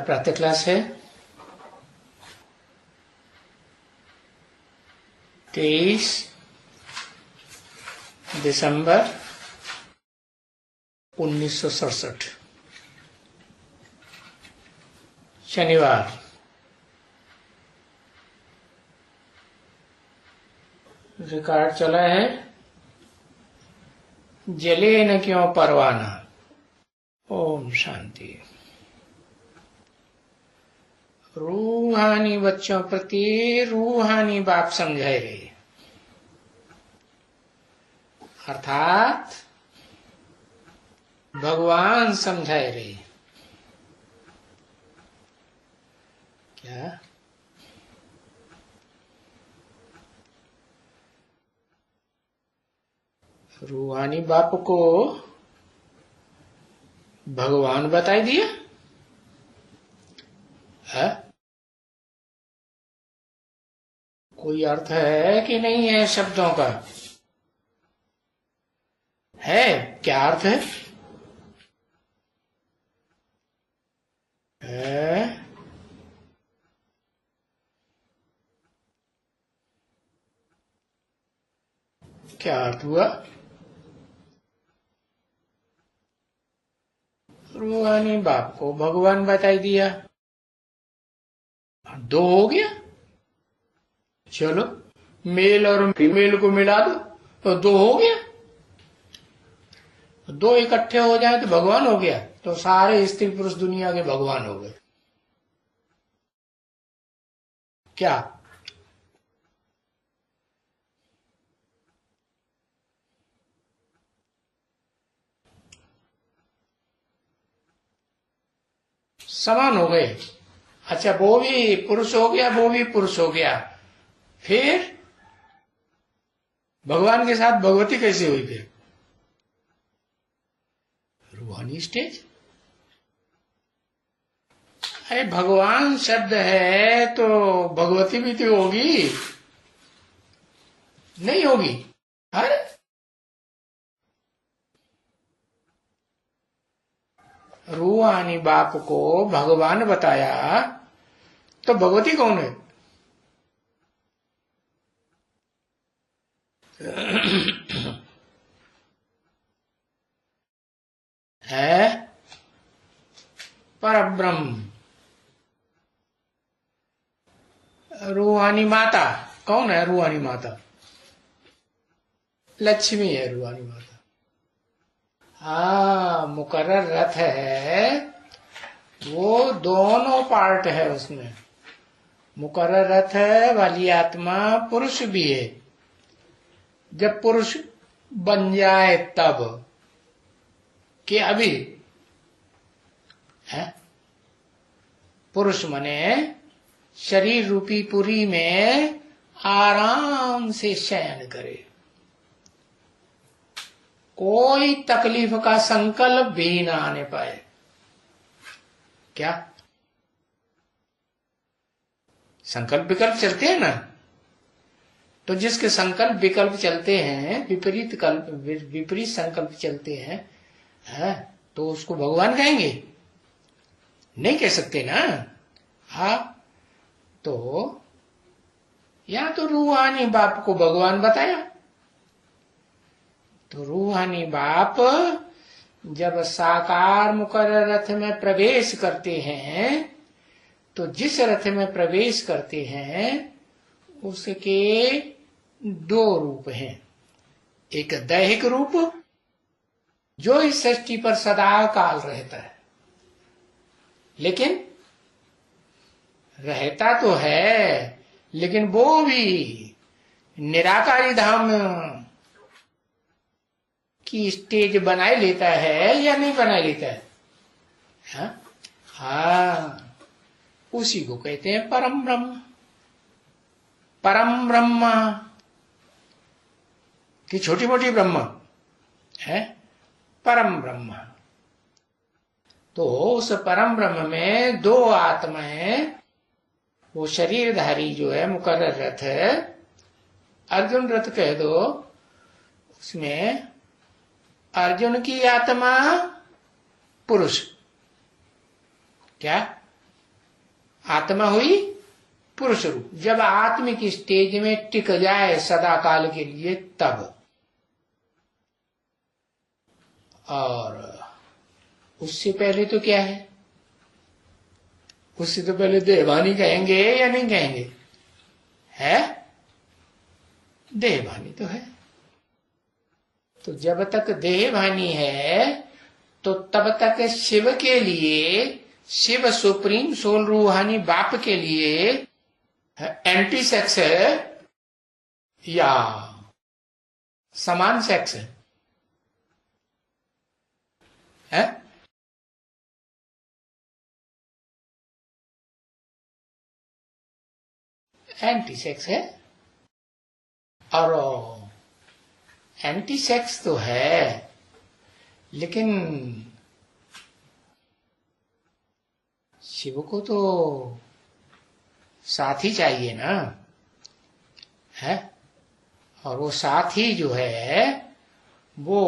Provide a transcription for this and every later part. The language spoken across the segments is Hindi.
प्रातः क्लास है 23 दिसंबर 1967 शनिवार। रिकॉर्ड चला है जले न क्यों परवाना। ओम शांति। रूहानी बच्चों प्रति रूहानी बाप समझाए रहे, अर्थात भगवान समझाए रहे। क्या रूहानी बाप को भगवान बताई दिया है? कोई अर्थ है कि नहीं है शब्दों का? है क्या अर्थ है? क्या अर्थ हुआ? रूहानी बाप को भगवान बताई दिया, दो हो गया। चलो मेल और फीमेल को मिला दो तो दो हो गया। दो इकट्ठे हो जाए तो भगवान हो गया, तो सारे स्त्री पुरुष दुनिया के भगवान हो गए। क्या समान हो गए? अच्छा, वो भी पुरुष हो गया, वो भी पुरुष हो गया, फिर भगवान के साथ भगवती कैसे हुई? फिर रूहानी स्टेज। अरे भगवान शब्द है तो भगवती भी तो होगी, नहीं होगी? अरे रूहानी बाप को भगवान बताया तो भगवती कौन है? है परब्रह्म। रूहानी माता कौन है? रूहानी माता लक्ष्मी है। रूहानी माता हाँ, मुकर्रर रथ है, वो दोनों पार्ट है उसमें। मुकर्रर रथ वाली आत्मा पुरुष भी है, जब पुरुष बन जाए तब कि अभी है पुरुष मने शरीर रूपी पुरी में आराम से शयन करे, कोई तकलीफ का संकल्प भी ना आने पाए। क्या संकल्प विकल्प चलते हैं ना, तो जिसके संकल्प विकल्प चलते हैं, विपरीत संकल्प चलते हैं, है तो उसको भगवान कहेंगे? नहीं कह सकते ना। हाँ, तो या तो रूहानी बाप को भगवान बताया, तो रूहानी बाप जब साकार मुकर्रर रथ में प्रवेश करते हैं, तो जिस रथ में प्रवेश करते हैं उसके दो रूप हैं। एक दैहिक रूप जो इस सृष्टि पर सदा काल रहता है, लेकिन रहता तो है, लेकिन वो भी निराकारी धाम की स्टेज बनाए लेता है या नहीं बनाए लेता है? हाँ, उसी को कहते हैं परम ब्रह्म। परम ब्रह्म की छोटी मोटी ब्रह्म है परम ब्रह्म। तो उस परम ब्रह्म में दो आत्माएं, वो शरीरधारी जो है मुकर्रर रथ है, अर्जुन रथ कह दो, उसमें अर्जुन की आत्मा पुरुष, क्या आत्मा हुई पुरुष रूप। जब आत्मिक स्टेज में टिक जाए सदा काल के लिए तब, और उससे पहले तो क्या है, उससे तो पहले देहभानी कहेंगे या नहीं कहेंगे? है देहभानी तो है। तो जब तक देहभानी है तो तब तक शिव के लिए, शिव सुप्रीम सोल रूहानी बाप के लिए एंटी सेक्स है या समान सेक्स है? एंटी सेक्स है। और एंटी सेक्स तो है, लेकिन शिव को तो साथी चाहिए ना, है? और वो साथी जो है वो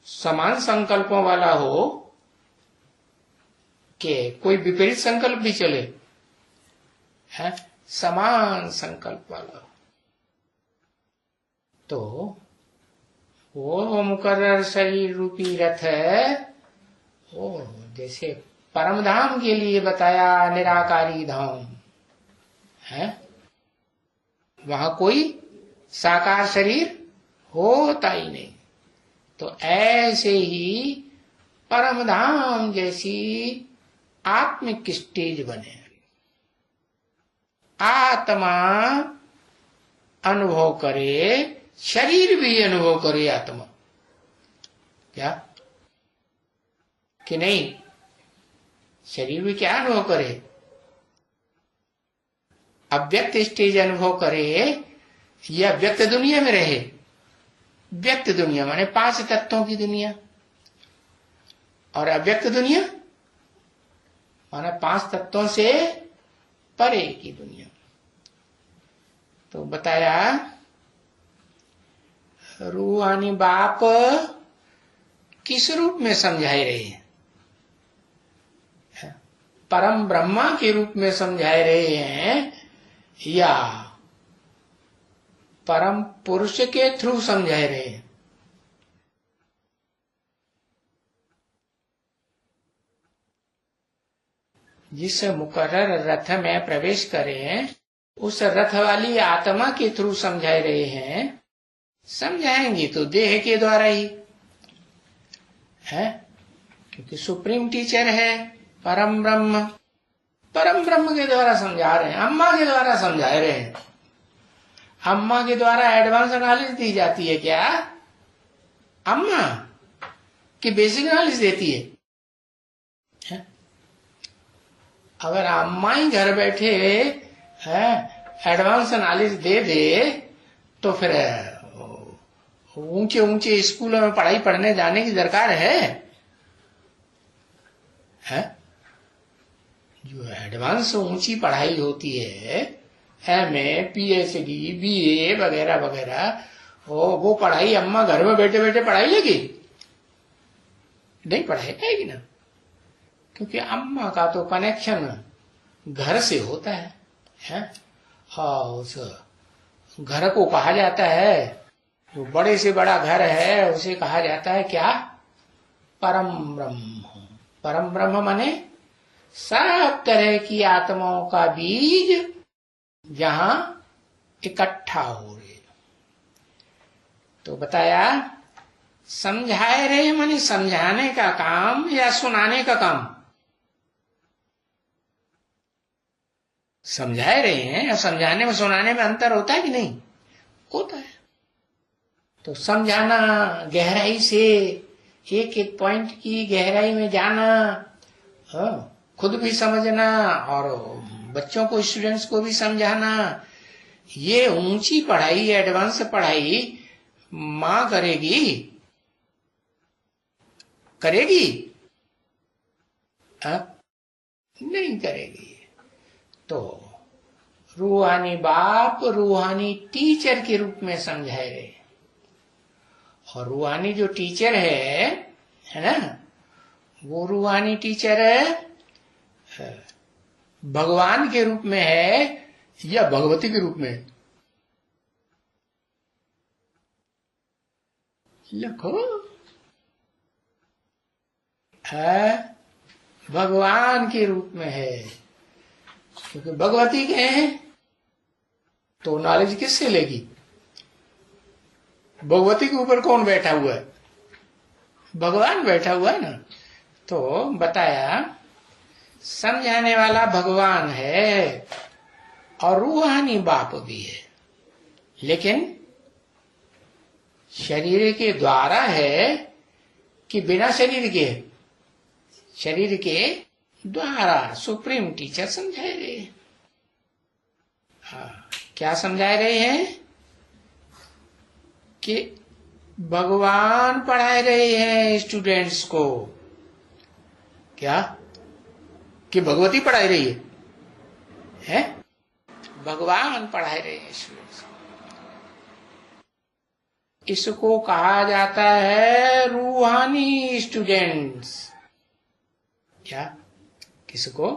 समान संकल्पों वाला हो कि कोई विपरीत संकल्प भी चले, है? समान संकल्प वाला हो। तो वो मुकर्रर शरीर रूपी रथ है, वो जैसे परम धाम के लिए बताया निराकारी धाम है, वहां कोई साकार शरीर होता ही नहीं। तो ऐसे ही परम धाम जैसी आत्मिक स्टेज बने, आत्मा अनुभव करे, शरीर भी अनुभव करे आत्मा, क्या कि नहीं? शरीर भी क्या अनुभव करे? अव्यक्त स्टेज अनुभव करे या व्यक्त दुनिया में रहे? व्यक्त दुनिया माने 5 तत्वों की दुनिया, और अव्यक्त दुनिया माने 5 तत्वों से परे की दुनिया। तो बताया रूहानी बाप किस रूप में समझाए रहे हैं? परम ब्रह्मा के रूप में समझाए रहे हैं या परम पुरुष के थ्रू समझाए रहे हैं? जिस मुकर्रर रथ में प्रवेश करें उस रथ वाली आत्मा के थ्रू समझाए रहे हैं। समझाएंगे तो देह के द्वारा ही है, क्योंकि सुप्रीम टीचर है परम ब्रह्म, परम ब्रह्म के द्वारा समझा रहे हैं, अम्मा के द्वारा समझा रहे हैं। अम्मा के द्वारा एडवांस नॉलेज दी जाती है क्या? अम्मा की बेसिक नॉलेज देती है? अगर अम्मा ही घर बैठे है एडवांस नॉलेज दे दे तो फिर ऊंचे ऊंचे स्कूलों में पढ़ाई पढ़ने जाने की दरकार है? जो एडवांस ऊंची पढ़ाई होती है, एमए, पीएचडी, बीए वगैरह वगैरह, वो पढ़ाई अम्मा घर में बैठे बैठे पढ़ाई लेगी? नहीं पढ़ाई जाएगी ना, क्योंकि अम्मा का तो कनेक्शन घर से होता है? और उस घर को कहा जाता है, जो बड़े से बड़ा घर है उसे कहा जाता है क्या? परम ब्रह्म। परम ब्रह्म माने सब तरह की आत्माओं का बीज जहां इकट्ठा हो रहे। तो बताया समझाए रहे माने समझाने का काम या सुनाने का काम? समझाए रहे हैं, समझाने में सुनाने में अंतर होता है कि नहीं? होता है। तो समझाना, गहराई से एक एक पॉइंट की गहराई में जाना, खुद भी समझना और बच्चों को, स्टूडेंट्स को भी समझाना, ये ऊंची पढ़ाई, एडवांस पढ़ाई मां करेगी? करेगी? नहीं करेगी। तो रूहानी बाप रूहानी टीचर के रूप में समझाए रहे, और रूहानी जो टीचर है ना, वो रूहानी टीचर है भगवान के रूप में है या भगवती के रूप में है? लिखो। है भगवान के रूप में है, क्योंकि भगवती के हैं तो नॉलेज किससे लेगी? भगवती के ऊपर कौन बैठा हुआ है? भगवान बैठा हुआ है ना। तो बताया समझाने वाला भगवान है और रूहानी बाप भी है, लेकिन शरीर के द्वारा है कि बिना शरीर के? शरीर के द्वारा सुप्रीम टीचर समझा रहे हैं। हाँ, क्या समझा रहे हैं? कि भगवान पढ़ा रहे हैं स्टूडेंट्स को। क्या? कि भगवती पढ़ा रही है? भगवान पढ़ा रहे हैं स्टूडेंट्स। इसको कहा जाता है रूहानी स्टूडेंट्स। क्या? किसको?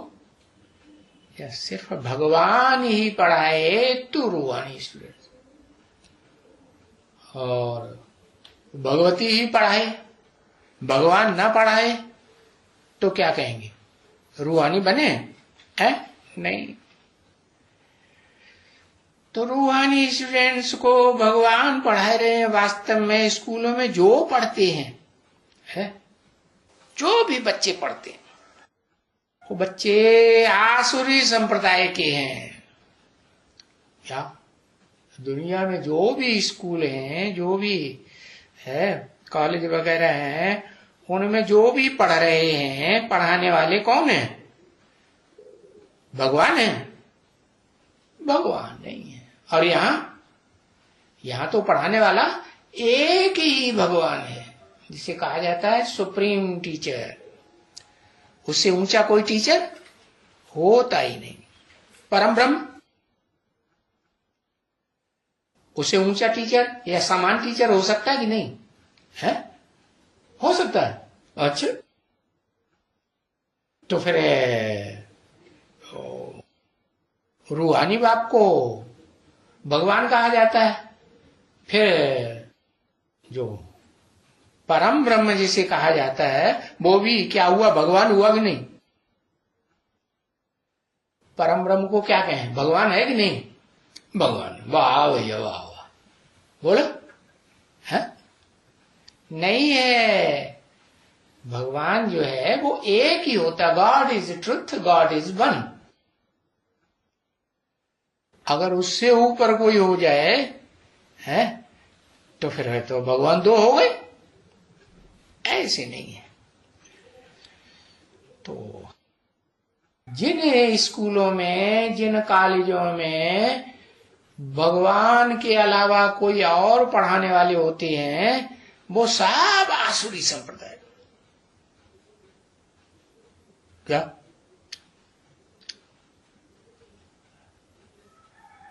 या सिर्फ भगवान ही पढ़ाए तो रूहानी स्टूडेंट्स, और भगवती ही पढ़ाए, भगवान ना पढ़ाए तो क्या कहेंगे? रूहानी बने हैं? नहीं। तो रूहानी स्टूडेंट्स को भगवान पढ़ा रहे हैं। वास्तव में स्कूलों में जो पढ़ते हैं, है? जो भी बच्चे पढ़ते हैं वो बच्चे आसुरी संप्रदाय के हैं। क्या? दुनिया में जो भी स्कूल हैं, जो भी है कॉलेज वगैरह हैं, उनमें जो भी पढ़ रहे हैं, पढ़ाने वाले कौन है? भगवान है? भगवान नहीं है। और यहां तो पढ़ाने वाला एक ही भगवान है, जिसे कहा जाता है सुप्रीम टीचर। उससे ऊंचा कोई टीचर होता ही नहीं। परम ब्रह्म, उससे ऊंचा टीचर या समान टीचर हो सकता है कि नहीं? है? हो सकता है। अच्छा, तो फिर रूहानी बाप को भगवान कहा जाता है। फिर जो परम ब्रह्म जिसे कहा जाता है वो भी क्या हुआ? भगवान हुआ कि नहीं? परम ब्रह्म को क्या कहें? भगवान है कि नहीं? भगवान। वाह भैया वाह वाह, बोलो। है? नहीं है। भगवान जो है वो एक ही होता। God is truth, God is one. अगर उससे ऊपर कोई हो जाए, है, तो फिर है तो भगवान दो हो गए। ऐसे नहीं है। तो जिन स्कूलों में, जिन कॉलेजों में भगवान के अलावा कोई और पढ़ाने वाले होते हैं, वो सब आसुरी संप्रदाय। क्या?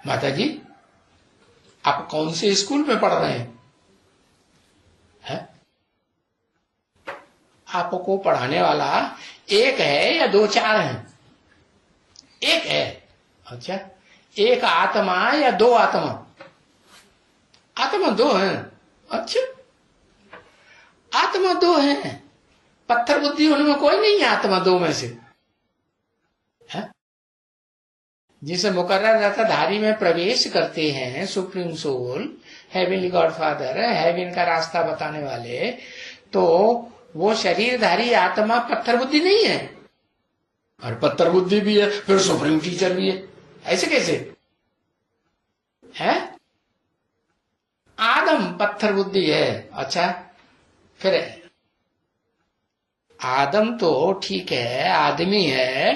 माता जी, आप कौन से स्कूल में पढ़ रहे हैं? है? आपको पढ़ाने वाला एक है या दो चार हैं? एक है। अच्छा, एक आत्मा या दो आत्मा? आत्मा दो हैं। अच्छा, आत्मा दो हैं। पत्थर बुद्धि उनमें कोई नहीं है आत्मा दो में से। है? जिसे मुकर्रर रहता धारी में प्रवेश करते हैं supreme soul, heavenly God father, heaven का रास्ता बताने वाले, तो वो शरीरधारी आत्मा पत्थर बुद्धि नहीं है। और पत्थर बुद्धि भी है फिर सुप्रीम टीचर भी है। ऐसे कैसे है? आदम पत्थर बुद्धि है। अच्छा, फिर आदम तो ठीक है, आदमी है,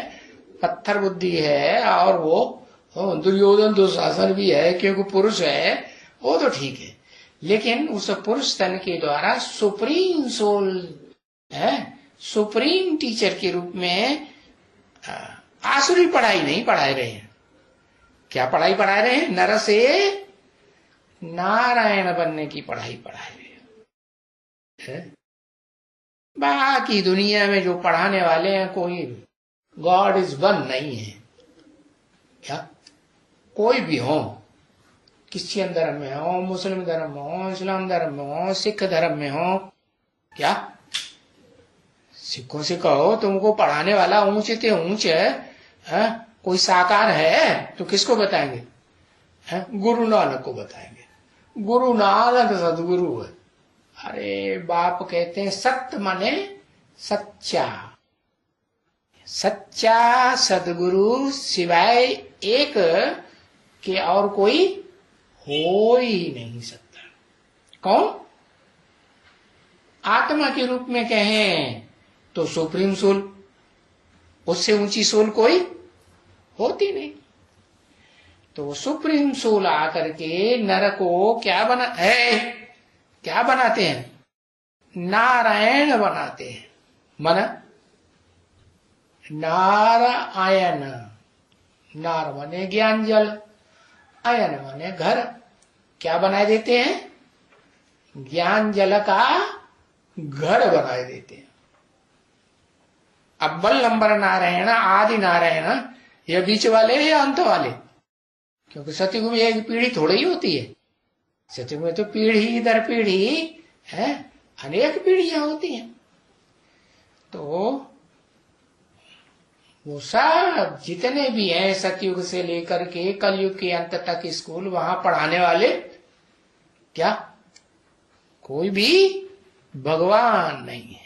पत्थर बुद्धि है, और वो दुर्योधन दुशासन भी है क्योंकि पुरुष है, वो तो ठीक है। लेकिन उस पुरुष तन के द्वारा सुप्रीम सोल है, सुप्रीम टीचर के रूप में आसुरी पढ़ाई नहीं पढ़ा रहे हैं। क्या पढ़ाई पढ़ा रहे हैं? नर से नारायण बनने की पढ़ाई पढ़ा रहे हैं। बाकी दुनिया में जो पढ़ाने वाले हैं कोई गॉड इज वन नहीं है। क्या कोई भी हो, क्रिश्चियन धर्म में हो, मुस्लिम धर्म में हो, इस्लाम धर्म में हो, सिख धर्म में हो, क्या सिखों से कहो तुमको पढ़ाने वाला ऊंचे ते ऊंच है, कोई साकार है तो किसको बताएंगे? गुरु नानक को बताएंगे। गुरु नानक सदगुरु है। अरे बाप कहते हैं सत्य माने सच्चा, सच्चा सदगुरु सिवाय एक के और कोई हो ही नहीं सकता। कौन? आत्मा के रूप में कहें तो सुप्रीम सोल, उससे ऊंची सोल कोई होती नहीं। तो सुप्रीम सोल आकर के नर को क्या बना है, क्या बनाते हैं? नारायण बनाते हैं। मन नारायण, नार माने ज्ञान जल, आयन माने घर, क्या बनाए देते हैं? ज्ञान जल का घर बनाए देते हैं। अव्वल नंबर नारायण, आदि नारायण, ये बीच वाले या अंत वाले? क्योंकि सतयुग में एक पीढ़ी थोड़ी ही होती है। सतयुग में तो पीढ़ी दर पीढ़ी है, अनेक पीढ़ियां होती हैं। तो वो सब जितने भी हैं सतयुग से लेकर के कलयुग के अंत तक स्कूल, वहां पढ़ाने वाले क्या कोई भी भगवान नहीं है।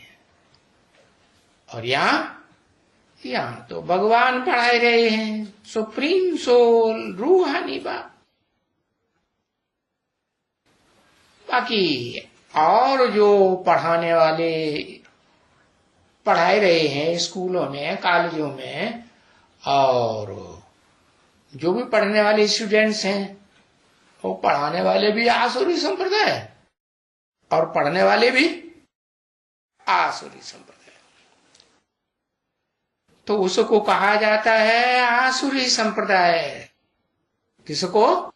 और यहाँ तो भगवान पढ़ाए गए हैं, सुप्रीम सोल, रूहानी बात। बाकी और जो पढ़ाने वाले पढ़ाए रहे हैं स्कूलों में, कॉलेजों में, और जो भी पढ़ने वाले स्टूडेंट्स हैं, वो पढ़ाने वाले भी आसुरी संप्रदाय और पढ़ने वाले भी आसुरी संप्रदाय। तो उसको कहा जाता है आसुरी संप्रदाय। किसको?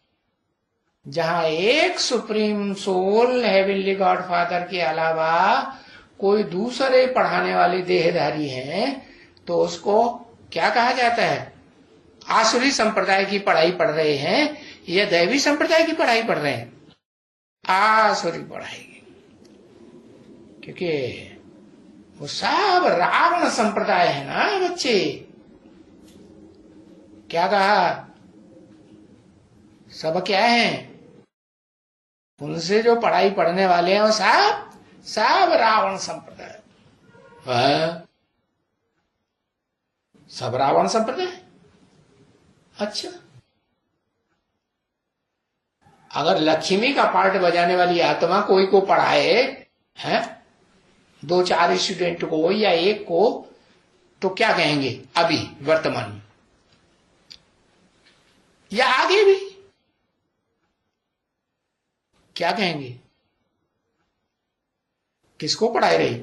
जहां एक supreme soul heavenly God father के अलावा कोई दूसरे पढ़ाने वाले देहधारी हैं, तो उसको क्या कहा जाता है? आसुरी संप्रदाय की पढ़ाई पढ़ रहे हैं या दैवी संप्रदाय की पढ़ाई पढ़ रहे हैं? आसुरी पढ़ाई। क्योंकि वो सब रावण संप्रदाय है ना बच्चे। क्या कहा? सब क्या है? उनसे जो पढ़ाई पढ़ने वाले हैं वो सब रावण संप्रदाय। सब रावण संप्रदाय। अच्छा, अगर लक्ष्मी का पार्ट बजाने वाली आत्मा कोई को पढ़ाए है, 2-4 स्टूडेंट को या एक को, तो क्या कहेंगे अभी वर्तमान में या आगे भी? क्या कहेंगे? किसको पढ़ाए रही?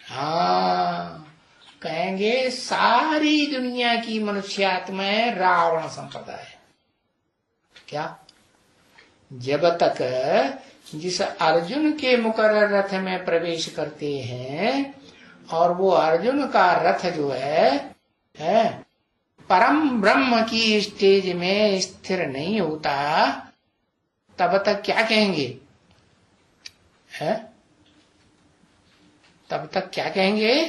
हाँ, कहेंगे सारी दुनिया की मनुष्यात्माएं रावण संप्रदाय। क्या? जब तक जिस अर्जुन के मुकर्रर रथ में प्रवेश करते हैं और वो अर्जुन का रथ जो है परम ब्रह्म की स्टेज में स्थिर नहीं होता, तब तक क्या कहेंगे? है तब तक क्या कहेंगे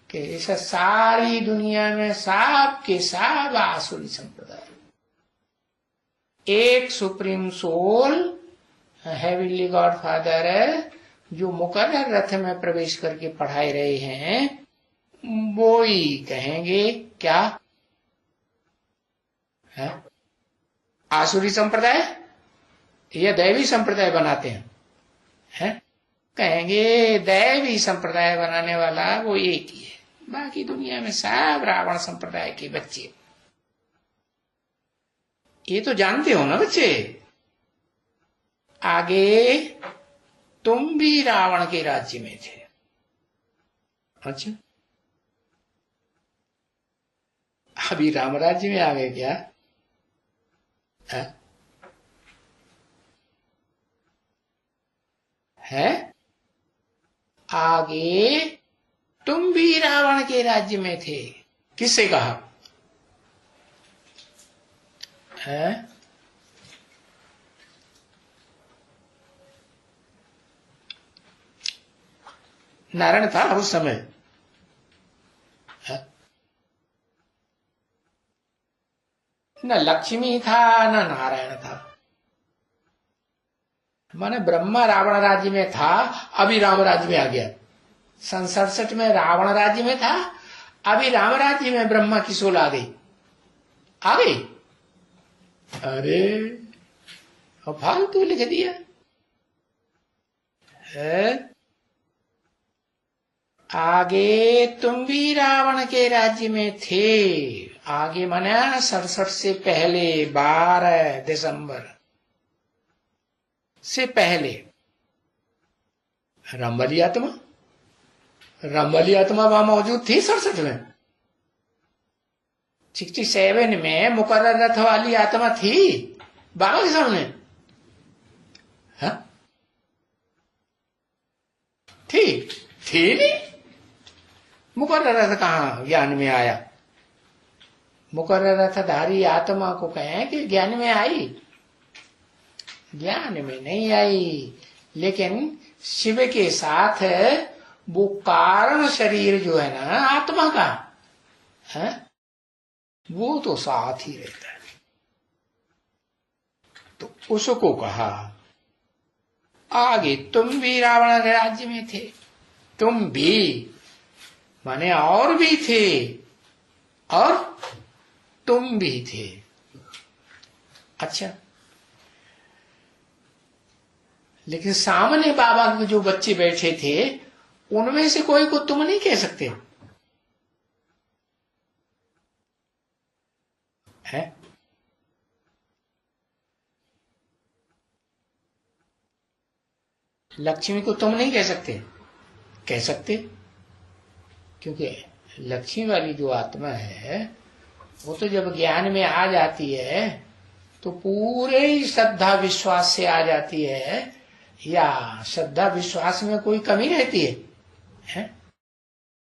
कि इस सारी दुनिया में सब के सब आसुरी संप्रदाय। एक supreme soul heavenly God father जो मुकर्रर रथ में प्रवेश करके पढ़ाए रहे हैं, वो ही कहेंगे क्या है? आसुरी संप्रदाय या दैवी संप्रदाय बनाते हैं? कहेंगे दैवी संप्रदाय बनाने वाला वो एक ही है, बाकी दुनिया में सब रावण संप्रदाय के बच्चे। ये तो जानते हो ना बच्चे। आगे तुम भी रावण के राज्य में थे। अच्छा, अभी राम राज्य में आ गए क्या? है आगे तुम भी रावण के राज्य में थे। किससे कहा है? नारायण था उस समय है? न लक्ष्मी था न नारायण था। माने ब्रह्मा रावण राज्य में था, अभी राम राज्य में आ गया। सन 67 में रावण राज्य में था, अभी राम राज्य में ब्रह्मा की सोल आ गई। आ गई? अरे अब फालतू लिख दिया है। आगे तुम भी रावण के राज्य में थे। आगे माना 67 से पहले 12 दिसंबर से पहले रामबली आत्मा वहां मौजूद थी 67 में। 67 में मुकर्रर रथ वाली आत्मा थी बाबा के सामने। हाँ? थी नहीं। मुकर्रर रथ कहां ज्ञान में आया? मुकर्रर रथधारी आत्मा को कहें कि ज्ञान में आई, ज्ञान में नहीं आई। लेकिन शिव के साथ वो कारण शरीर जो है ना आत्मा का है, वो तो साथ ही रहता है। तो उसको कहा आगे तुम भी रावण के राज्य में थे। तुम भी माने और भी थे, और तुम भी थे। अच्छा, लेकिन सामने बाबा के जो बच्चे बैठे थे उनमें से कोई को तुम नहीं कह सकते है? लक्ष्मी को तुम नहीं कह सकते? कह सकते, क्योंकि लक्ष्मी वाली जो आत्मा है वो तो जब ज्ञान में आ जाती है तो पूरे ही श्रद्धा विश्वास से आ जाती है, या श्रद्धा विश्वास में कोई कमी रहती है?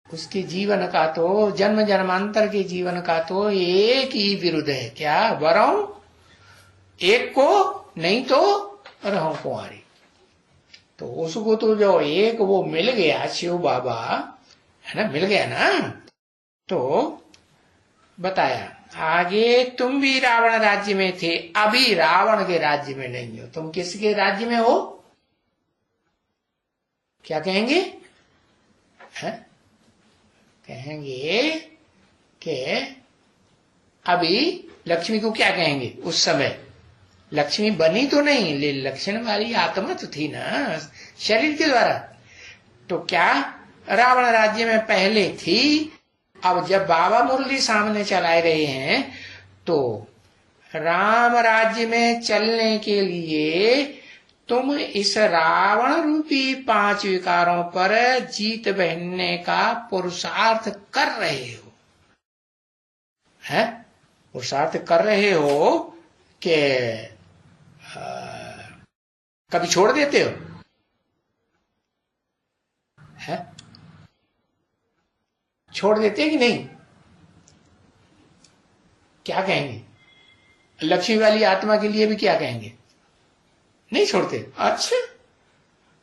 उसके जीवन का तो जन्म जन्मांतर के जीवन का तो एक ही विरुद्ध है। क्या वरऊ एक को नहीं तो रहूं कुंवारी। तो उसको तो जो एक वो मिल गया शिव बाबा है ना, मिल गया ना। तो बताया आगे तुम भी रावण राज्य में थे, अभी रावण के राज्य में नहीं हो। तुम किसके राज्य में हो? क्या कहेंगे है? कहेंगे कि अभी लक्ष्मी को क्या कहेंगे? उस समय लक्ष्मी बनी तो नहीं, लक्षण वाली आत्मा तो थी ना शरीर के द्वारा। तो क्या रावण राज्य में पहले थी। अब जब बाबा मुरली सामने चला रहे हैं तो राम राज्य में चलने के लिए तुम इस रावण रूपी 5 विकारों पर जीत बहनने का पुरुषार्थ कर रहे हो है? पुरुषार्थ कर रहे हो कि कभी छोड़ देते हो है? छोड़ देते हैं कि नहीं? क्या कहेंगे? लक्ष्मी वाली आत्मा के लिए भी क्या कहेंगे? नहीं छोड़ते। अच्छा,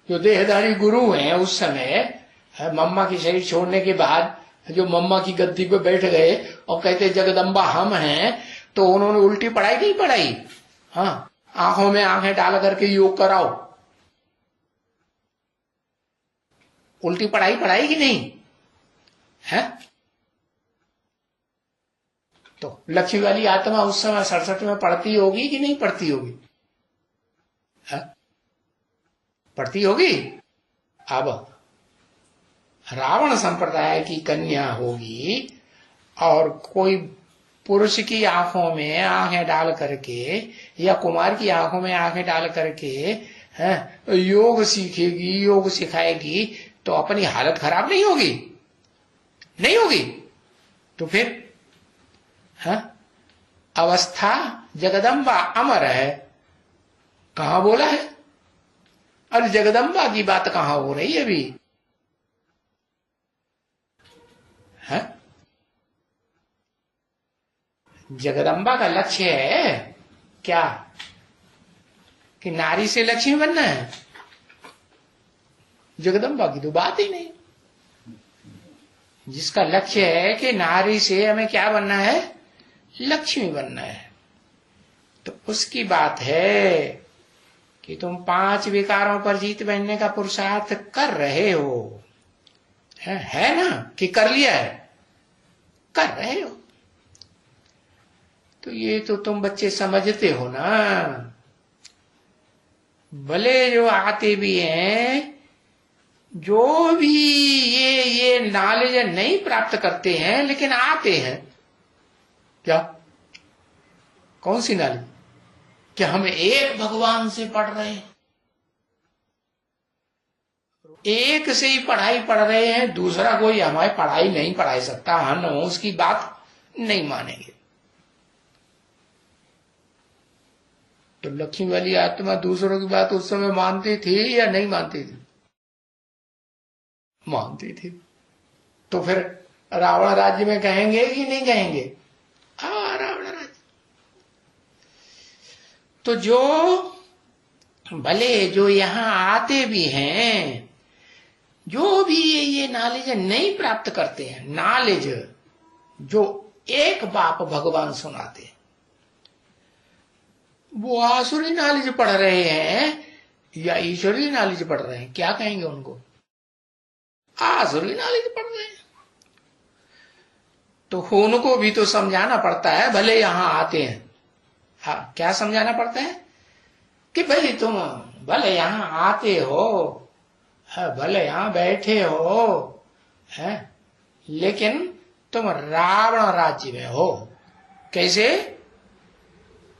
जो देहधारी गुरु हैं उस समय मम्मा की शरीर छोड़ने के बाद जो मम्मा की गद्दी पे बैठ गए और कहते जगदम्बा हम हैं, तो उन्होंने उल्टी पढ़ाई नहीं पढ़ाई? हाँ, आंखों में आंखें डाल करके योग कराओ। उल्टी पढ़ाई कि नहीं है? तो लक्ष्मी वाली आत्मा उस समय 67 में पढ़ती होगी कि नहीं पढ़ती होगी? पढ़ती होगी। अब रावण संप्रदाय की कन्या होगी और कोई पुरुष की आंखों में आंखें डाल करके या कुमार की आंखों में आंखें डाल करके योग सीखेगी, योग सिखाएगी, तो अपनी हालत खराब नहीं होगी? नहीं होगी। तो फिर अवस्था जगदम्बा अमर है, कहां बोला है? अरे जगदम्बा की बात कहां हो रही है अभी? है? जगदम्बा का लक्ष्य है क्या कि नारी से लक्ष्मी बनना है? जगदम्बा की तो बात ही नहीं। जिसका लक्ष्य है कि नारी से हमें क्या बनना है? लक्ष्मी बनना है, तो उसकी बात है कि तुम 5 विकारों पर जीत बैठने का पुरुषार्थ कर रहे हो, है ना? कि कर लिया है? कर रहे हो। तो ये तो तुम बच्चे समझते हो ना। भले जो आते भी हैं, जो भी ये नॉलेज नहीं प्राप्त करते हैं, लेकिन आते हैं। क्या? कौन सी नॉलेज? कि हम एक भगवान से पढ़ रहे हैं, एक से ही पढ़ाई पढ़ रहे हैं, दूसरा कोई हमारी पढ़ाई नहीं पढ़ा सकता, हम उसकी बात नहीं मानेंगे। तो लक्ष्मी वाली आत्मा दूसरों की बात उस समय मानती थी या नहीं मानती थी? मानती थी। तो फिर रावण राज्य में कहेंगे कि नहीं कहेंगे? रावण राज्य। तो जो भले जो यहां आते भी हैं, जो भी ये नॉलेज नहीं प्राप्त करते हैं, नॉलेज जो एक बाप भगवान सुनाते हैं, वो आसुरी नॉलेज पढ़ रहे हैं या ईश्वरीय नॉलेज पढ़ रहे हैं? क्या कहेंगे उनको? आसुरी नॉलेज पढ़ रहे हैं। तो उनको भी तो समझाना पड़ता है, भले यहां आते हैं। हाँ, क्या समझाना पड़ता है? कि भाई तुम भले यहां आते हो, भले यहां बैठे हो, है, लेकिन तुम रावण राज्य में हो। कैसे?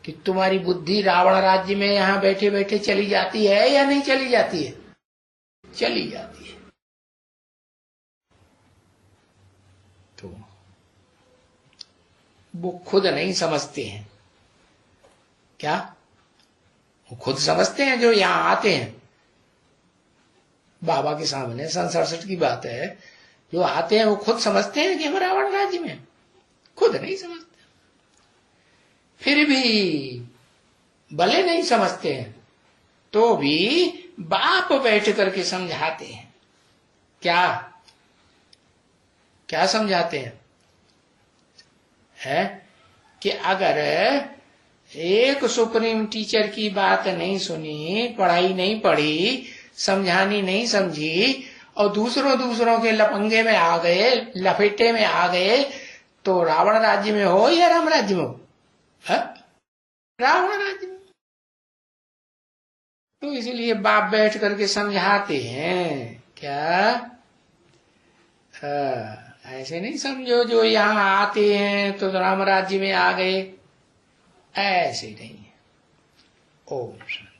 कि तुम्हारी बुद्धि रावण राज्य में यहां बैठे बैठे चली जाती है या नहीं चली जाती है? चली जाती है। तो वो खुद नहीं समझते हैं। क्या? वो खुद समझते हैं जो यहां आते हैं बाबा के सामने। 67 की बात है, जो आते हैं वो खुद समझते हैं कि हम रावण राज्य में, खुद नहीं समझते। फिर भी भले नहीं समझते हैं तो भी बाप बैठ करके समझाते हैं। क्या? क्या समझाते हैं? है कि अगर एक सुप्रीम टीचर की बात नहीं सुनी, पढ़ाई नहीं पढ़ी, समझानी नहीं समझी, और दूसरों के लपंगे में आ गए, लपेटे में आ गए, तो रावण राज्य में हो या राम राज्य में हो? रावण राज्य में। तो इसलिए बाप बैठ करके समझाते हैं। क्या? ऐसे नहीं समझो जो यहाँ आते हैं तो राम राज्य में आ गए, ऐसे नहीं। ओम शांति।